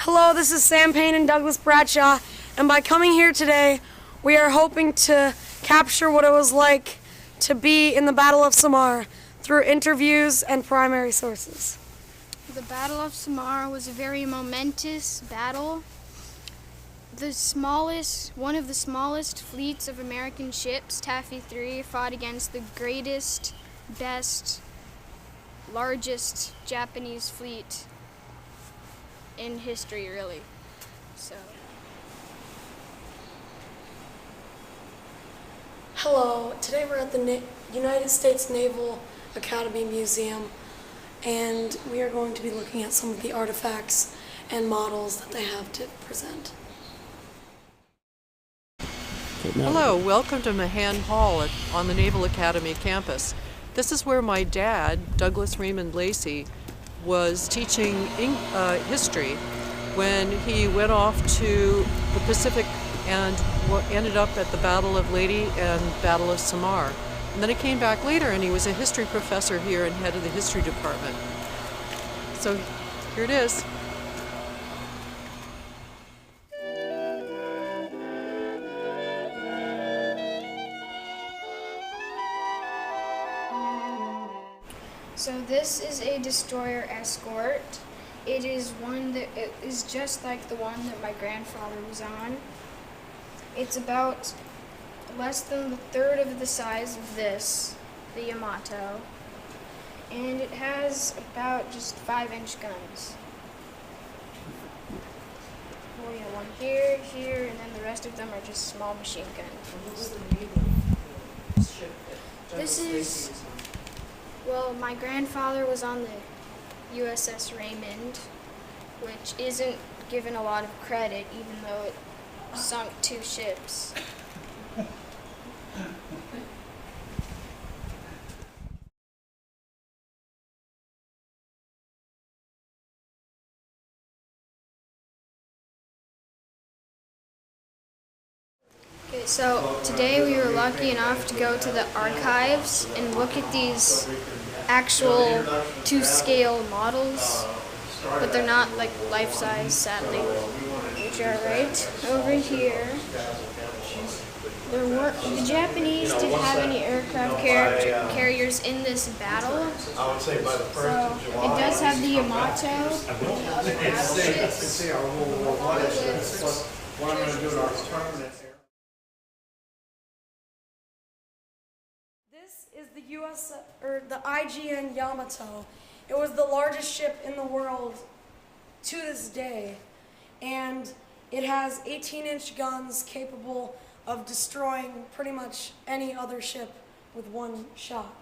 Hello, this is Sam Payne and Douglas Bradshaw, and by coming here today, we are hoping to capture what it was like to be in the Battle of Samar through interviews and primary sources. The Battle of Samar was a very momentous battle. One of the smallest fleets of American ships, Taffy 3, fought against the greatest, best, largest Japanese fleet in history, really. Hello, today we're at the United States Naval Academy Museum, and we are going to be looking at some of the artifacts and models that they have to present. Hello, welcome to Mahan Hall on the Naval Academy campus. This is where my dad, Douglas Raymond Lacey, was teaching history when he went off to the Pacific and ended up at the Battle of Leyte and Battle of Samar. And then he came back later and he was a history professor here and head of the history department. So here it is. So this is a destroyer escort. It is just like the one that my grandfather was on. It's about less than the third of the size of this, the Yamato, and it has about just 5-inch guns. Well, yeah, one here, and then the rest of them are just small machine guns. This is, well, my grandfather was on the USS Raymond, which isn't given a lot of credit, even though it sunk 2 ships. Okay, so today we were lucky enough to go to the archives and look at these actual 2-scale models, but they're not like life-size, sadly, which are right over here. The Japanese didn't have any aircraft carriers in this battle, so it does have the Yamato and other battleships. This is the IGN Yamato. It was the largest ship in the world to this day, and it has 18-inch guns capable of destroying pretty much any other ship with one shot.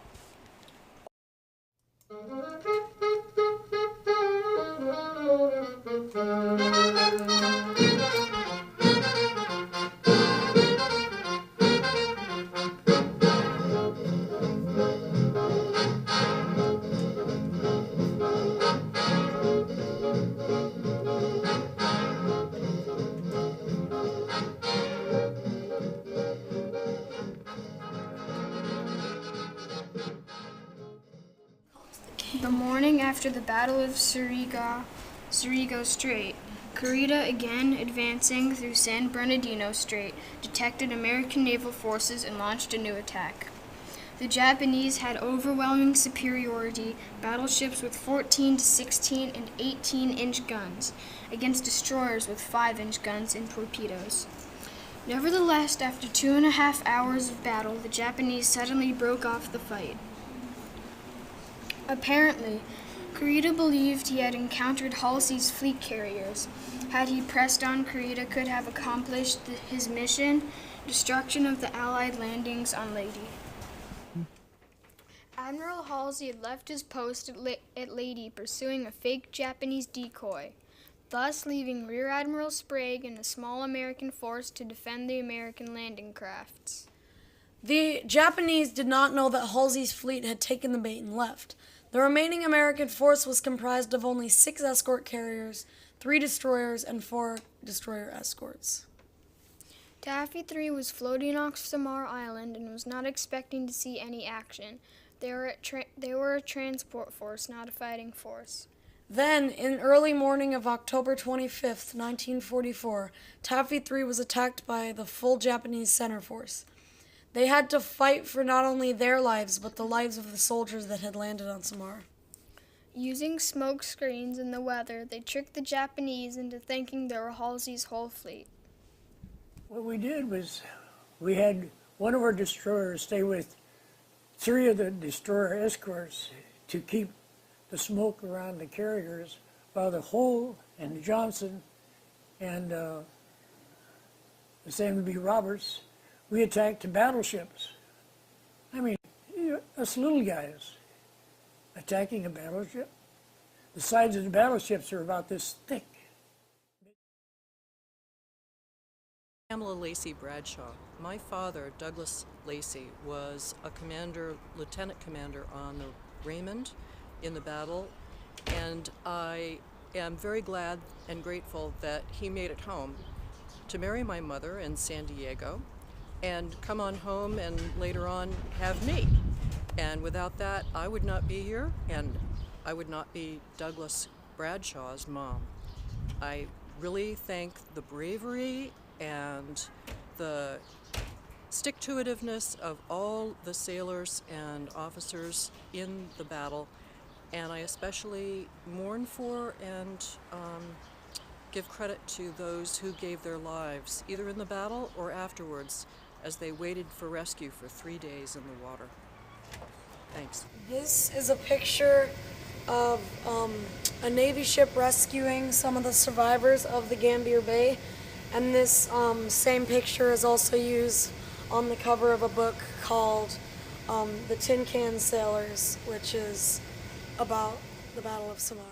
The morning after the Battle of Surigao Strait, Kurita, again advancing through San Bernardino Strait, detected American naval forces and launched a new attack. The Japanese had overwhelming superiority, battleships with 14 to 16 and 18-inch guns, against destroyers with 5-inch guns and torpedoes. Nevertheless, after 2.5 hours of battle, the Japanese suddenly broke off the fight. Apparently, Kurita believed he had encountered Halsey's fleet carriers. Had he pressed on, Kurita could have accomplished his mission, destruction of the Allied landings on Leyte. Admiral Halsey had left his post at Leyte pursuing a fake Japanese decoy, thus leaving Rear Admiral Sprague and a small American force to defend the American landing crafts. The Japanese did not know that Halsey's fleet had taken the bait and left. The remaining American force was comprised of only 6 escort carriers, 3 destroyers, and 4 destroyer escorts. Taffy 3 was floating off Samar Island and was not expecting to see any action. They were a transport force, not a fighting force. Then, in early morning of October 25th, 1944, Taffy 3 was attacked by the full Japanese center force. They had to fight for not only their lives, but the lives of the soldiers that had landed on Samar. Using smoke screens and the weather, they tricked the Japanese into thinking they were Halsey's whole fleet. What we did was we had one of our destroyers stay with 3 of the destroyer escorts to keep the smoke around the carriers, while the Hull and Johnson and the same would be Roberts, we attacked the battleships. I mean, us little guys attacking a battleship. The sides of the battleships are about this thick. Pamela Lacey Bradshaw. My father, Douglas Lacey, was a commander, lieutenant commander on the Raymond in the battle, and I am very glad and grateful that he made it home to marry my mother in San Diego and come on home and later on have me. And without that, I would not be here, and I would not be Douglas Bradshaw's mom. I really thank the bravery and the stick-to-itiveness of all the sailors and officers in the battle, and I especially mourn for and give credit to those who gave their lives, either in the battle or afterwards, as they waited for rescue for 3 days in the water. Thanks. This is a picture of a Navy ship rescuing some of the survivors of the Gambier Bay, and this same picture is also used on the cover of a book called The Tin Can Sailors, which is about the Battle of Samar.